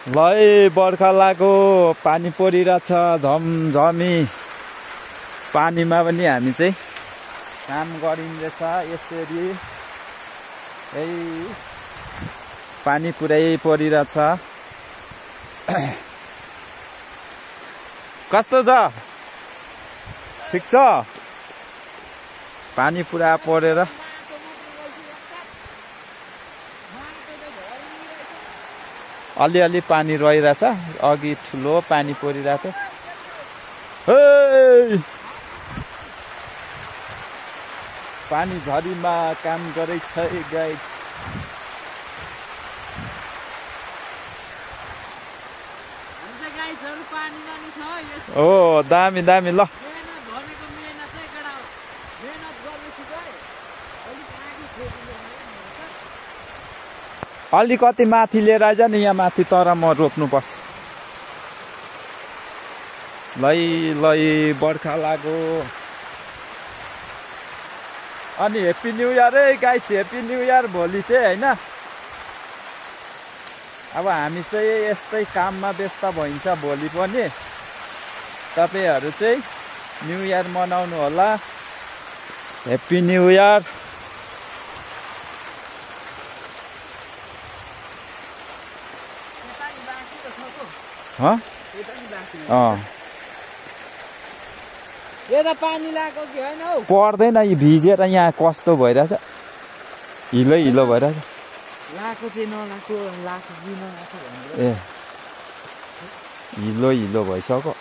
ल बर्खा लागो पानी परिरहेछ झमझमी पानीमा पनि हामी चाहिँ काम गरिँदैछ यसरी पानी पुरै परिरहेछ कस्तो छ ठीक छ पानी पुरा परेर अलि पानी रहिरहेछ अघि ठुलो पानी परिरहेको थियो पानी झरीमा काम गरेछ गाइस ओ दामी दामी ल अलिकति माथि लिएर आइज नि यहाँ माथि तर म रोप्नुपर्छ लै बर्खा लाग्यो अनि हेप्पी न्यू इयर है गाइस हेप्पी न्यू इयर भोलि चाहिँ हैन अब हामी चाहिँ यस्तै काममा व्यस्त भइन्छ भोलि पनि तपाईहरु चाहिँ न्यू इयर मनाउनु होला हेप्पी न्यू इयर पानी लागो कि हैन हौ पर्दैन यो भिजेर यहाँ कस्तो भइराछ हिलो भइराछ लाको चाहिँ नलाको लाको कि नलाको भनेर ए हिलो भइसक्यो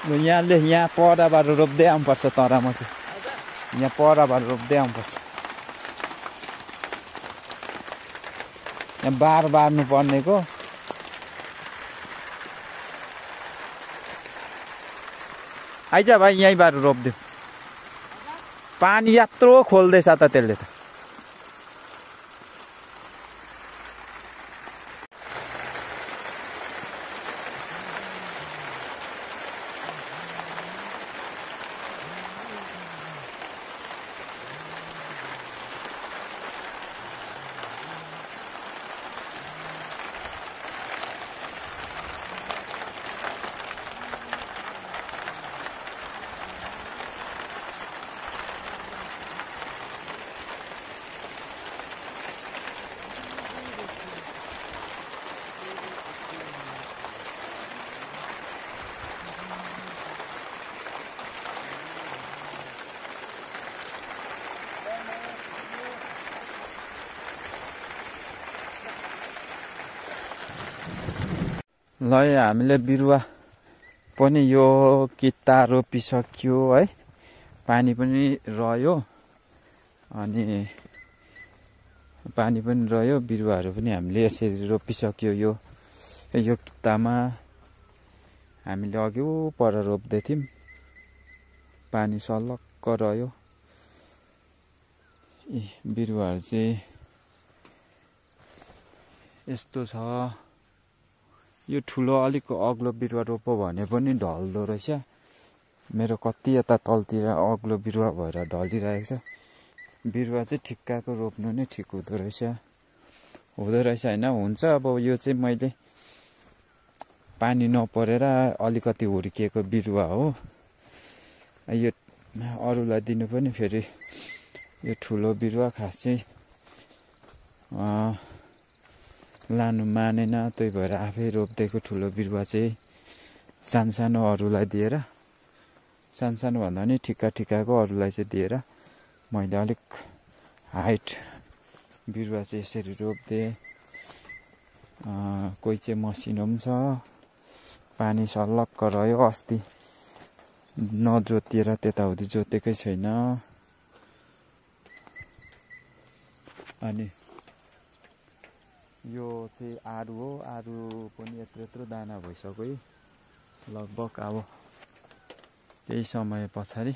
यहाँ परबाट रोप्दै आउनुपर्छ तरामा चाहिँ यहाँ परबाट रोप्दै आउनुपर्छ यहाँ बार्नु पर्नेको आइज भाइ यहीँबाट रोप्दिउँ पानी यत्रो खोल्दैछ त त्यसले त ल हामीले बिरुवा पनि यो किता रोपिसक्यो है पानी पनि रह्यो अनि बिरुवाहरू पनि हामीले यसरी रोपिसक्यो यो कितामा हामीले अघि पर रोप्दै थियौं पानी सलक्क रह्यो बिरुवाहरू चाहिँ यस्तो छ यो ठुलो अलिक अग्लो बिरुवा रोप्यो भने पनि ढल्दो रहेछ मेरो कति यता तलतिर अग्लो बिरुवा भएर ढलिरहेको छ बिरुवा चाहिँ ठिक्काको रोप्नु नै ठिक हुँदो रहेछ हैन हुन्छ अब यो चाहिँ मैले पानी नपरेर अलिकति हुर्किएको बिरुवा हो यो अरूलाई दिनु पनि फेरि यो ठुलो बिरुवा खास चाहिँ लानु मानेन त्यही भएर आफै रोप्दैको ठुलो बिरुवा चाहिँ सानो अरूलाई दिएर सानो भन्दा नि ठिक्काको अरूलाई चाहिँ दिएर मैले अलिक हाइट बिरुवा चाहिँ यसरी रोप्दै कोही चाहिँ मसिनो पनि छ पानी सलक्क रह्यो अस्ति नजोतिएर त्यताउति जोतेकै छैन अनि यो चाहिँ आरु हो आरु पनि यत्रो दाना भइसक्यो लगभग अब केही समय पछाडि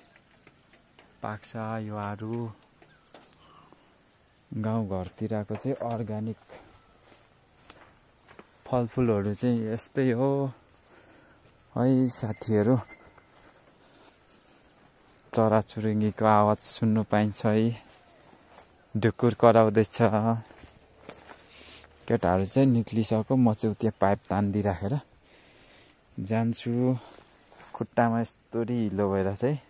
पाक्छ यो आरु गाउँ घरतिरको चाहिँ अर्गानिक फलफुलहरू चाहिँ यस्तै हो है साथीहरू। चराचुरुङ्गीको आवाज सुन्नु पाइन्छ है, ढुकुर कराउँदैछ। केटाहरू चाहिँ निक्लिसक्यो, म चाहिँ त्यो पाइप तानिदिराखेर जान्छु। खुट्टामा यस्तो हिलो भएर चाहिँ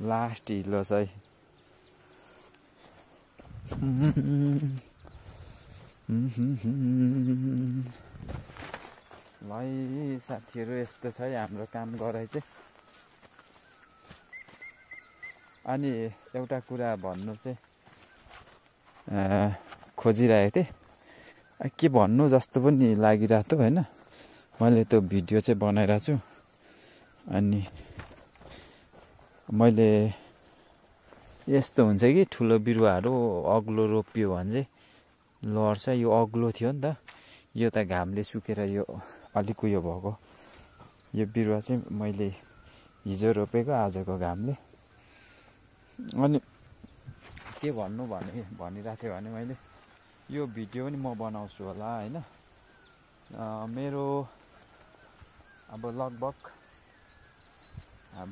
लास्ट हिलो चाहिँ ल साथीहरू, यस्तो छ है हाम्रो काम गराइ चाहिँ। अनि एउटा कुरा भन्नु चाहिँ खोजिरहेको थिएँ, के भन्नु जस्तो पनि लागिरहेको थियो होइन। मैले त्यो भिडियो चाहिँ बनाइरहेको छु। अनि मैले यस्तो हुन्छ कि ठुलो बिरुवाहरू अग्लो रोप्यो भने चाहिँ लड्छ। यो अग्लो थियो नि त, यो त घामले सुकेर यो अलिक उयो भएको। यो बिरुवा चाहिँ मैले हिजो रोपेको, आजको घामले। अनि के भन्नु भनिरहेको थिएँ भने मैले यो भिडियो पनि म बनाउँछु होला होइन। मेरो अब लगभग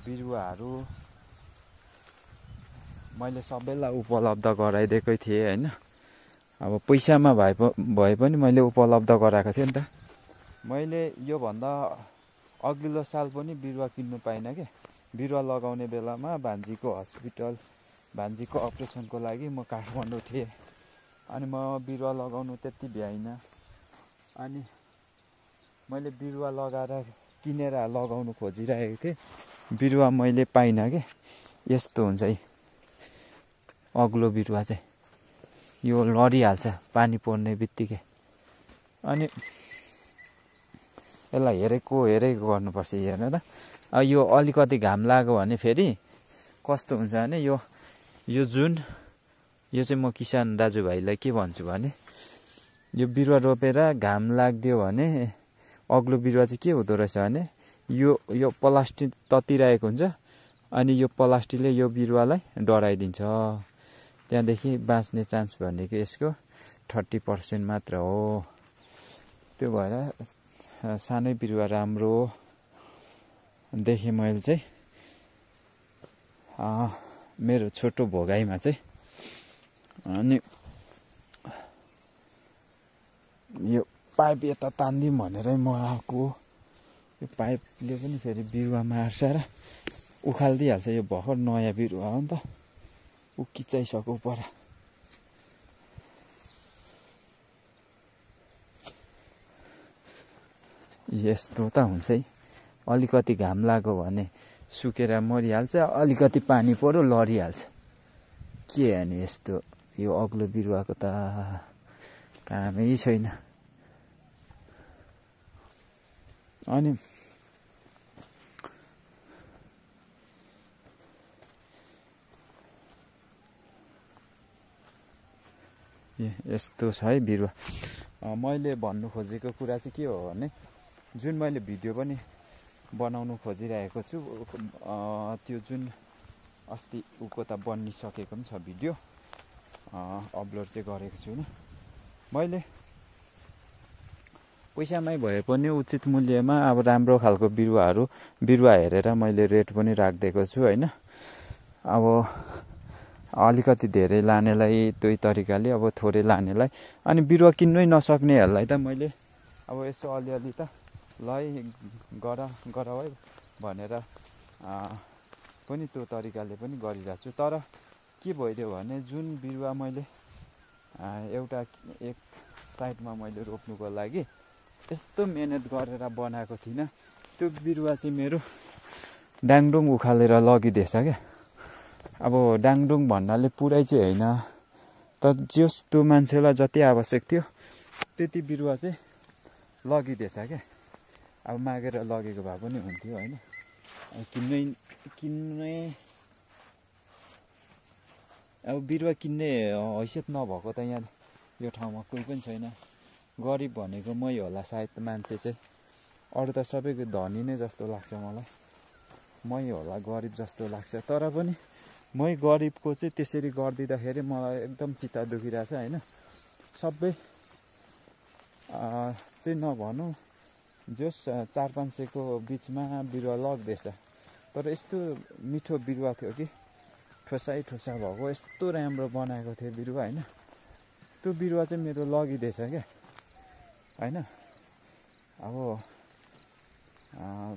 बिरुवाहरू मैले सबैलाई उपलब्ध गराइदिएकै थिएँ होइन। अब पैसामा भए पनि मैले उपलब्ध गराएको थिएँ नि त। मैले योभन्दा अघिल्लो साल पनि बिरुवा किन्नु पाइनँ क्या। बिरुवा लगाउने बेलामा भान्जीको हस्पिटल, भान्जीको अपरेसनको लागि म काठमाडौँ थिएँ। अनि म बिरुवा लगाउनु त्यति भ्याइनँ। अनि मैले बिरुवा लगाएर किनेर लगाउनु खोजिरहेको थिएँ, बिरुवा मैले पाइनँ क्या। यस्तो हुन्छ है अग्लो बिरुवा चाहिँ, यो लडिहाल्छ पानी पर्ने बित्तिकै। अनि यसलाई हेरेको गर्नुपर्छ हेर्नु त। अब यो अलिकति घाम लाग्यो भने फेरि कस्तो हुन्छ भने यो जुन यो चाहिँ म किसान दाजुभाइलाई के भन्छु भने, यो बिरुवा रोपेर घाम लाग्दियो भने अग्लो बिरुवा चाहिँ के हुँदो रहेछ भने यो प्लास्टिक ततिरहेको हुन्छ। अनि यो प्लास्टिकले यो बिरुवालाई डराइदिन्छ। त्यहाँदेखि बाँच्ने चान्स भनेको यसको 30% मात्र हो। त्यो भएर सानै बिरुवा राम्रो हो देखेँ मैले चाहिँ। मेरो छोटो भोगाइमा चाहिँ अनि यो पाइप यता तान्दिउँ भनेरै म आएको। यो पाइपले पनि फेरि बिरुवा मार्छ र उखालिदिइहाल्छ। यो भर्खर नयाँ बिरुवा हो नि त, उकिचाइसक्यो पर। यस्तो त हुन्छ है, अलिकति घाम लाग्यो भने सुकेर मरिहाल्छ, अलिकति पानी पर्यो लडिहाल्छ। के अनि यस्तो यो अग्लो बिरुवाको त कामै छैन। अनि यस्तो छ है बिरुवा। मैले भन्नु खोजेको कुरा चाहिँ के हो भने, जुन मैले भिडियो पनि बनाउनु खोजिरहेको छु, त्यो जुन अस्ति उको त बनिसकेको पनि छ भिडियो, अपलोड चाहिँ गरेको छुइनँ। मैले पैसामै भए पनि उचित मूल्यमा अब राम्रो खालको बिरुवा हेरेर मैले रेट पनि राखिदिएको छु होइन। अब अलिकति धेरै लानेलाई त्यही तरिकाले, अब थोरै लानेलाई, अनि बिरुवा किन्नै नसक्नेहरूलाई त मैले अब यसो अलिअलि त ल गर है भनेर पनि त्यो तरिकाले पनि गरिरहेको छु। तर के भइदियो भने जुन बिरुवा मैले एक साइडमा मैले रोप्नुको लागि यस्तो मेहनत गरेर बनाएको थिइनँ, त्यो बिरुवा चाहिँ मेरो डाङडुङ उखालेर लगिदिएछ क्या। अब डाङडुङ भन्नाले पुरै चाहिँ होइन, तर जस्तो मान्छेलाई जति आवश्यक थियो त्यति बिरुवा चाहिँ लगिदिएछ क्या। अब मागेर लगेको भए पनि हुन्थ्यो होइन। किन्ने अब बिरुवा किन्ने हैसियत नभएको त यहाँ यो ठाउँमा कोही पनि छैन। गरिब भनेको मै होला सायद मान्छे चाहिँ, अरू त सबैको धनी नै जस्तो लाग्छ मलाई, मै होला गरिब जस्तो लाग्छ। तर पनि मै गरिबको चाहिँ त्यसरी गरिदिँदाखेरि मलाई एकदम चित्त दुखिरहेछ होइन। सबै चाहिँ नभनौँ जस 400-500को बिचमा बिरुवा लग्दैछ, तर यस्तो मिठो बिरुवा थियो कि ठोसाइ ठोसा भएको, यस्तो राम्रो बनाएको थियो बिरुवा होइन। त्यो बिरुवा चाहिँ मेरो लगिदिएछ क्या होइन। अब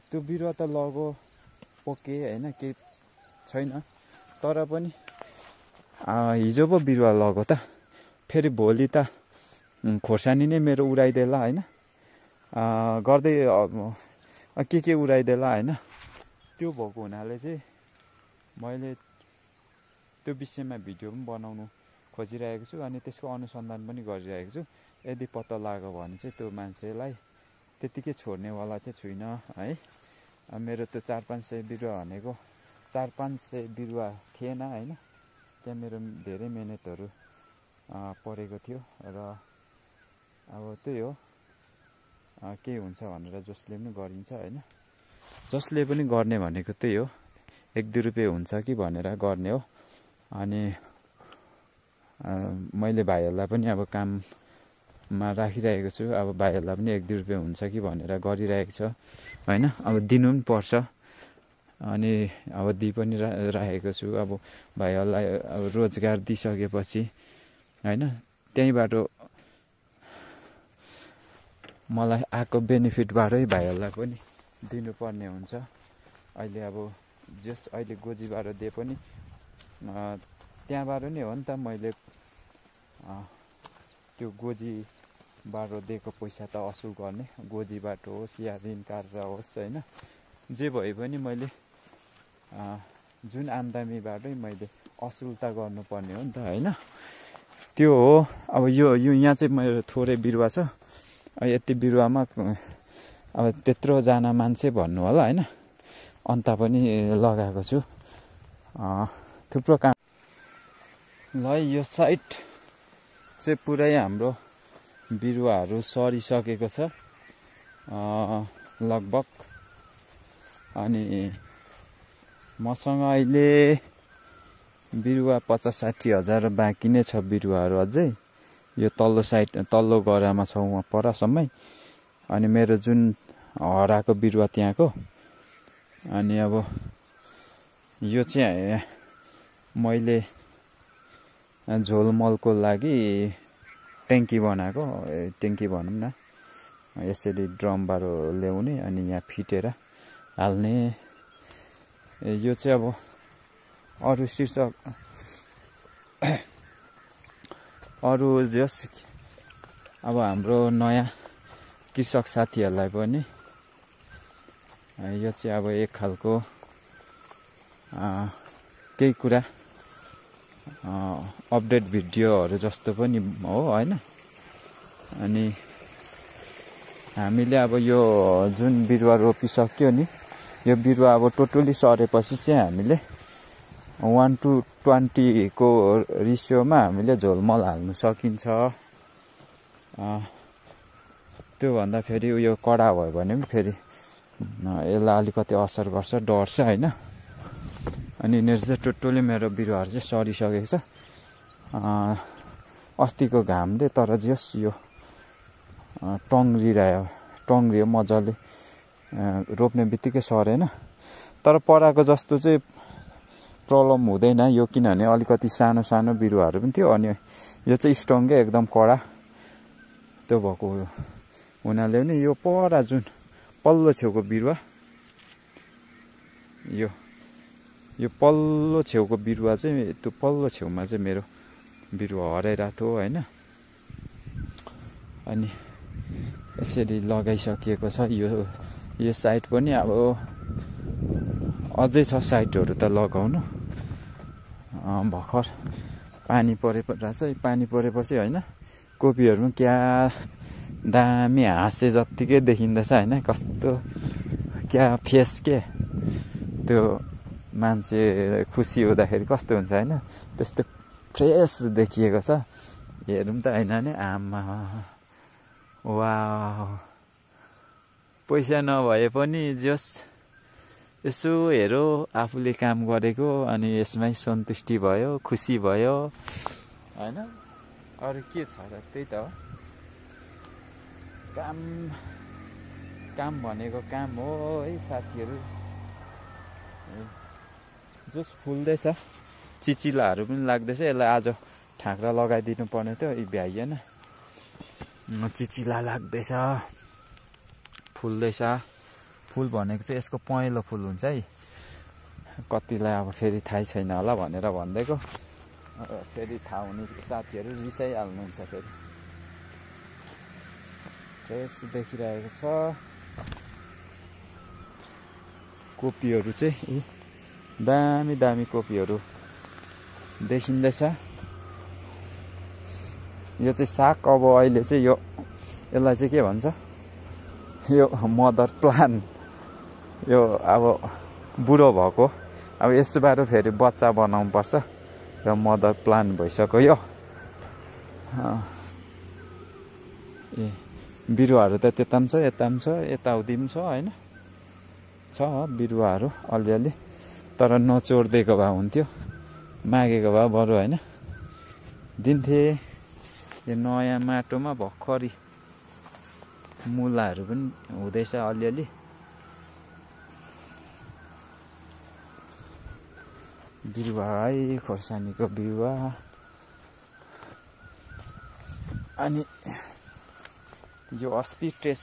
त्यो बिरुवा त लगो ओके होइन, केही छैन, तर पनि हिजो पो बिरुवा लगो त, फेरि भोलि त खोर्सानी नै मेरो उडाइदेला होइन, गर्दै के उडाइदेला होइन। त्यो भएको हुनाले चाहिँ मैले त्यो विषयमा भिडियो पनि बनाउनु खोजिरहेको छु अनि त्यसको अनुसन्धान पनि गरिरहेको छु। यदि पत्ता लाग्यो भने चाहिँ त्यो मान्छेलाई त्यतिकै छोड्नेवाला चाहिँ छुइनँ है। मेरो त्यो 400-500 बिरुवा भनेको 400-500 बिरुवा थिएन होइन। त्यहाँ मेरो धेरै मेहनतहरू परेको थियो र अब त्यही हो, केही हुन्छ भनेर जसले पनि गरिन्छ होइन। जसले पनि गर्ने भनेको त्यही हो, 1-2 रुपियाँ हुन्छ कि भनेर गर्ने हो। अनि मैले भाइहरूलाई पनि अब काममा राखिरहेको छु, अब भाइहरूलाई पनि 1-2 रुपियाँ हुन्छ कि भनेर गरिरहेको छ होइन। अब दिनु पनि पर्छ अनि अब दिइ पनि राखेको छु। अब भाइहरूलाई अब रोजगार दिइसकेपछि होइन, त्यहीँबाट मलाई आएको बेनिफिटबाटै भाइहरूलाई पनि दिनुपर्ने हुन्छ। अहिले अब जस अहिले गोजीबाट दिए पनि त्यहाँबाट नै हो नि त, मैले त्यो गोजीबाट दिएको पैसा त असुल गर्ने, गोजीबाट होस् या ऋण कार्य होस् होइन, जे भए पनि मैले जुन आम्दानीबाटै मैले असुल त गर्नुपर्ने हो नि त होइन। त्यो हो। अब यो यहाँ चाहिँ मेरो थोरै बिरुवा छ, यति बिरुवामा अब त्यत्रोजना मान्छे भन्नु होला होइन, अन्त पनि लगाएको छु, थुप्रो काम। ल यो साइड चाहिँ पुरै हाम्रो बिरुवाहरू सरिसकेको छ लगभग। अनि मसँग अहिले बिरुवा 50-60 हजार बाँकी नै छ बिरुवाहरू अझै, यो तल्लो साइड तल्लो गरामा छ वहाँ परसम्मै। अनि मेरो जुन हराएको बिरुवा त्यहाँको, अनि अब यो चाहिँ मैले झोलमलको लागि ट्याङ्की बनाएको, ट्याङ्की भनौँ न, यसरी ड्रमबाट ल्याउने अनि यहाँ फिटेर हाल्ने। यो चाहिँ अब अरू शीर्षक अरू जस अब हाम्रो नयाँ कृषक साथीहरूलाई पनि यो चाहिँ अब एक खालको केही कुरा अपडेट भिडियोहरू जस्तो पनि हो होइन। अनि हामीले अब यो जुन बिरुवा रोपिसक्यो नि, यो बिरुवा अब टोटली सरेपछि चाहिँ हामीले 1:20 को रेसियोमा हामीले झोलमल हाल्नु सकिन्छ। त्योभन्दा फेरि उयो कडा भयो भने पनि फेरि यसलाई अलिकति असर गर्छ, डढ्छ होइन। अनि यिनीहरू चाहिँ टोटली मेरो बिरुवाहरू चाहिँ सरिसकेको छ अस्तिको घामले, तर जस यो टङ्ग्रियो मजाले, रोप्ने बित्तिकै सरेन। तर पराको जस्तो चाहिँ प्रब्लम हुँदैन यो, किनभने अलिकति सानो सानो बिरुवाहरू पनि थियो अनि यो चाहिँ स्ट्रङ्गै एकदम कडा त्यो भएको हुनाले पनि यो परा जुन पल्लो छेउको बिरुवा, यो पल्लो छेउको बिरुवा चाहिँ त्यो पल्लो छेउमा चाहिँ मेरो बिरुवा हराइरहेको थियो होइन। अनि यसरी लगाइसकिएको छ। यो साइड पनि अब अझै छ साइडहरू त लगाउनु, भर्खर पानी परेपछि होइन। कोपीहरू पनि क्या दामी हाँसे जत्तिकै देखिँदैछ होइन, कस्तो क्या फेस के त्यो मान्छे खुसी हुँदाखेरि कस्तो हुन्छ होइन, त्यस्तो फ्रेस देखिएको छ। हेरौँ त होइन नि, आमा वा पैसा नभए पनि जस यसो हेरो आफूले काम गरेको अनि यसमै सन्तुष्टि भयो, खुसी भयो हैन। अरू के छ र, त्यही त हो। काम काम भनेको काम हो है साथीहरू। जस फुल्दैछ, चिचिलाहरू पनि लाग्दैछ। यसलाई आज ठाक्रा लगाइदिनु पर्ने थियो, यी भ्याइएन। चिचिला लाग्दैछ, फुल्दैछ। फुल भनेको चाहिँ यसको पहेँलो फुल हुन्छ है। कतिलाई अब फेरि थाहै छैन होला भनेर भनिदिएको, फेरि थाहा हुने साथीहरू रिसाइहाल्नुहुन्छ फेरि। फ्रेस देखिरहेको छ। कोपीहरू चाहिँ दामी दामी कोपीहरू देखिँदैछ। यो चाहिँ साग। अब अहिले चाहिँ यसलाई चाहिँ के भन्छ, यो मदर प्लान्ट। यो अब बुढो भएको, अब यसबाट फेरि बच्चा बनाउनु पर्छ र मदर प्लान्ट भइसक्यो यो। ए बिरुवाहरू त त्यता पनि छ, यता पनि छ, यताउति पनि छ होइन। छ बिरुवाहरू अलिअलि, तर नचोरिदिएको भए हुन्थ्यो, मागेको भए बरु होइन दिन्थे। यो नयाँ माटोमा भर्खरी मुलाहरू पनि हुँदैछ अलिअलि। बिरुवा है, खोर्सानीको बिरुवा। अनि यो अस्ति